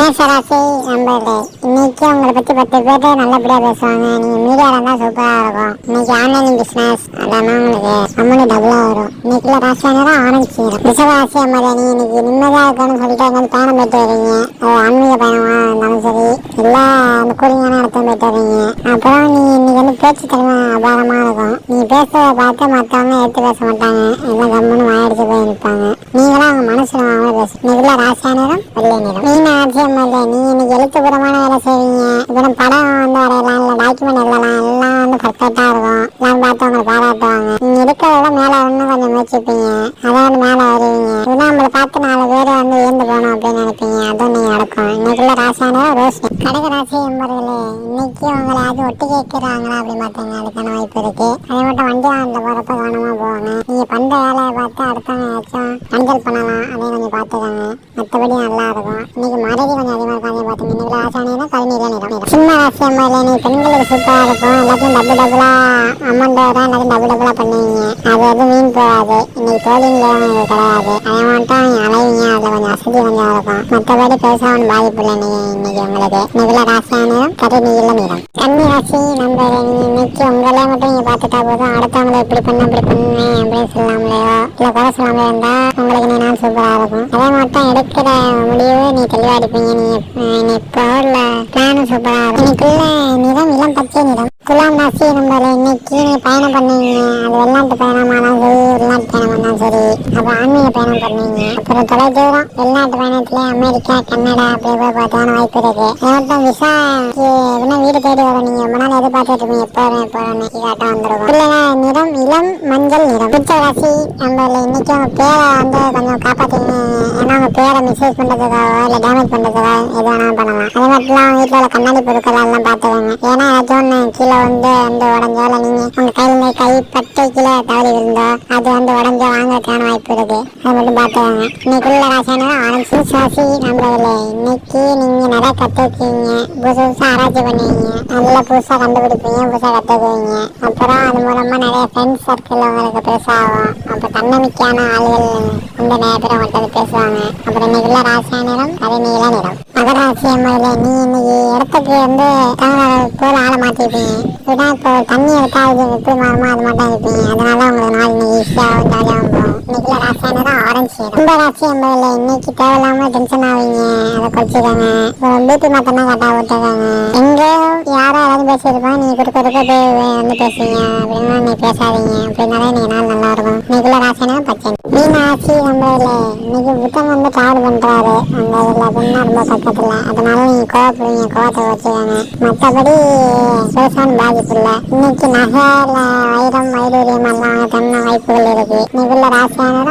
மேஷராசி நம்பர்களே, இன்னைக்கு உங்களை பத்தி 10 பேர் நல்லபடியா பேசுவாங்க. நீங்க மீடியால இருந்தா சூப்பரா இருக்கும். இன்னைக்கு ஆன்லைன் பிசினஸ் அதெல்லாம் உங்களுக்கு அமௌண்ட் டபுளா வரும். இன்னைக்குள்ள ராசியானதா ஆரம்பிச்சு ரிஷபராசி அம்மாதிரி நீ இன்னைக்கு நிம்மதியா இருக்கணும்னு சொல்லிட்டு எங்க பயணம் போயிட்டு வரீங்க. அது ஆன்மீக பயணமா இருந்தாலும் சரி, இல்ல அந்த கூலிங்கான இடத்துல போயிட்டு வரீங்க. அப்புறம் நீ இன்னைக்கு பேச்சு திறமை அபாரமா இருக்கும். நீ பேசுறத பார்த்து மற்றவங்க எடுத்து பேச மாட்டாங்க. எல்லாம் கம்முன்னு வாயடிச்சு போய் நிற்பாங்க. நீங்களாம் அவங்க மனசுல வாங்க பேசு. இன்னைக்குள்ள ராசியானதும் வெள்ளை நிறம். மீன ஆட்சியம் இல்லை, நீ இன்னைக்கு எழுத்துப்பூர்வமான வேலை செய்வீங்க. இப்போ படம் வரையலாம், இல்லை டாக்குமெண்ட் எழுதலாம், எல்லாம் பர்ஃபெக்டா இருக்கும். எல்லாம் பார்த்து உங்களை பாராட்டுவாங்க. நீங்க இருக்கிறத மேல இன்னும் கொஞ்சம் முயற்சிப்பீங்க. அதான் மேல வருவீங்க. இதெல்லாம் நம்மளை பார்த்து 4 பேர் ஏந்து போகணும் அப்படின்னு நினைப்பீங்க. அதுவும் நீங்க நடக்கும். இன்னைக்குள்ள ராசியானது ரோஸ். கடக ராசி என்பவர்களே, இன்னைக்கு உங்களை அது ஒட்டி கேட்கிறாங்களா அப்படி மாட்டாங்க. அதுக்கான வாய்ப்பு இருக்கு. அதே மட்டும் வண்டி வாகனத்துல போறப்ப கவனமா போவாங்க. நீங்க பண்ற வேலையை பார்த்து அடுத்தவங்க ஏதாச்சும் கஞ்சல் பண்ணலாம், அதையும் கொஞ்சம் பார்த்துக்காங்க. மற்றபடி நல்லா இருக்கும். இன்னைக்கு மறதி கொஞ்சம் அதிகமாக இருக்காங்க பார்த்துங்க. இன்னைக்கு ராசியானது 17 நிறம். சின்ன ராசி அம்மாதிரி நீ பெண்களுக்கு சூப்பரா இருக்கும். எல்லாத்தையும் டபுளா அமௌண்ட் வரும். எல்லாத்தையும் டபுளா பண்ணுவீங்க. அது எதுவும் வீண் போகாது. இன்னைக்கு தோழிங்க கிடையாது. அதை மட்டும் அலைவீங்க. அதுல கொஞ்சம் வசதி கொஞ்சம் இருக்கும். மற்றபடி பெருசா ஒன்றும் பாதிப்பு இல்லை. இன்னைக்கு உங்களுக்கு இன்னைக்குள்ள ராசியானது கருநீல நிறம். கன்னி ராசி நம்பர் இன்னைக்கு உங்களே மட்டும் நீங்க பார்த்துட்டா போதும். அடுத்தவங்களை இப்படி பண்ணுவேன் அப்படின்னு சொல்லலாம்லையோ இல்ல குறை சொல்லாமலே இருந்தா உங்களுக்கு நீ நாள் சூப்பரா இருக்கும். அதே மட்டும் எடுக்கிற முடிவு நீ தெளிவா எடுப்பீங்க. நீ இப்போ உள்ள பிளானும் சூப்பரா இருக்கும். இன்னைக்குள்ள நிறம் இளம் பச்சை நிறம். துலாம் ராசி நம்பர் இன்னைக்கு நீ பயணம் பண்ணுவீங்க. அது வெளிநாட்டு பயணமானாலும் சரி, உள்நாட்டு பயணமானாலும் சரி, அப்புறம் ஆன்மீக பயணம் பண்ணுவீங்க. அப்புறம் தொலைதூரம் வெளிநாட்டு பயணத்துல அமெரிக்கா, கனடா அப்படி போய் பார்த்தான வாய்ப்பு இருக்கு. அதே மட்டும் விசா வீடு தேடி வரும். நீங்க ரொம்ப நாள் எதிர்பார்த்துட்டு இருப்பீங்க. எப்போ காட்ட வந்துருக்கும். இல்லைன்னா நிறம் இளம் மஞ்சள் நிறம். பிடிச்ச ராசி நம்பர்ல இன்னைக்கு உங்க பேரை கொஞ்சம் காப்பாத்தீங்க. ஏன்னா உங்க பேரை மிஸ்யூஸ் பண்றதுக்காக இல்ல டேமேஜ் பண்றதுக்காக எது வேணாலும் பண்ணலாம். அதே மட்டும் வீட்டுல உள்ள கண்ணாடி பொருட்கள் எல்லாம் பாத்துக்கோங்க. ஏன்னா ஏதாச்சும் ஒண்ணு கீழே உடஞ்சோ இல்ல நீங்க உங்க கை பட்டை கீழே தவறி விழுந்தோ அது உடஞ்சோ வாங்கறதுக்கான வாய்ப்பு இருக்கு. அதை மட்டும் பாத்துக்கோங்க. இன்னைக்குள்ள ராசியான ஆரஞ்சு ராசி நம்பர்களே, இன்னைக்கு நீங்க நிறைய கத்துக்குவீங்க. புதுசா ஆராய்ச்சி பண்ணுவீங்க. நல்லா புதுசா கண்டுபிடிப்பீங்க. புதுசா கத்துக்குவீங்க. அப்புறம் அது மூலமா நிறைய ஃப்ரெண்ட்ஸ் சர்க்கிள் உங்களுக்கு பெருசாகும். அப்ப தன்னம்பிக்கையான ஆளுகள் நிறைய பேர் உங்கள்கிட்ட பேசுவாங்க. அப்புறம் இன்னைக்குள்ள ராசியானிடம் கருநீல நிறம். மகராசி அம்மையில நீ இன்னைக்கு இடத்துக்கு போல ஆளை மாத்திருப்பீங்க. இதான் இப்போ தண்ணி எடுத்தா இது எப்படி மாறுமோ அது மட்டும் இருப்பீங்க. அதனால உங்களுக்கு நாள் இன்னைக்கு ஈஸியாகவும் ஜாலியாகவும் போகும். இன்னைக்குள்ள ராசியானதான் ஆரஞ்சு நிறம். இந்த ராசி அம்மையில இன்னைக்கு தேவையில்லாம டென்ஷன் ஆவீங்க. அதை குறைச்சிக்கோங்க. பிபி மாத்தனா கரெக்டாக விட்டுக்காங்க. எங்க யாரோ ஏதாவது பேசியிருப்பாங்க, நீங்க கொடுக்க பேசுவீங்க. அப்படின்னா நீ பேசாதீங்க. அப்படின்னாலே நீங்க நாள் நல்லா இருக்கும். இன்னைக்குள்ள ராசியானதான் பச்சை. மீனாட்சி நம்பர்ல இன்னைக்கு புத்தகம் டிராவல் பண்றாரு. அந்த இதுல ரொம்ப பக்கத்துல. அதனால நீங்க கோவப்படுவீங்க. கோவத்தை வச்சுக்காங்க. மற்றபடி பெருசான பாதிப்பு இல்லை. இன்னைக்கு நகை வைரம் வைடூரியம் எல்லாம் தன்ன வாய்ப்புகள் இருக்கு. இன்னைக்குள்ள ராசியானது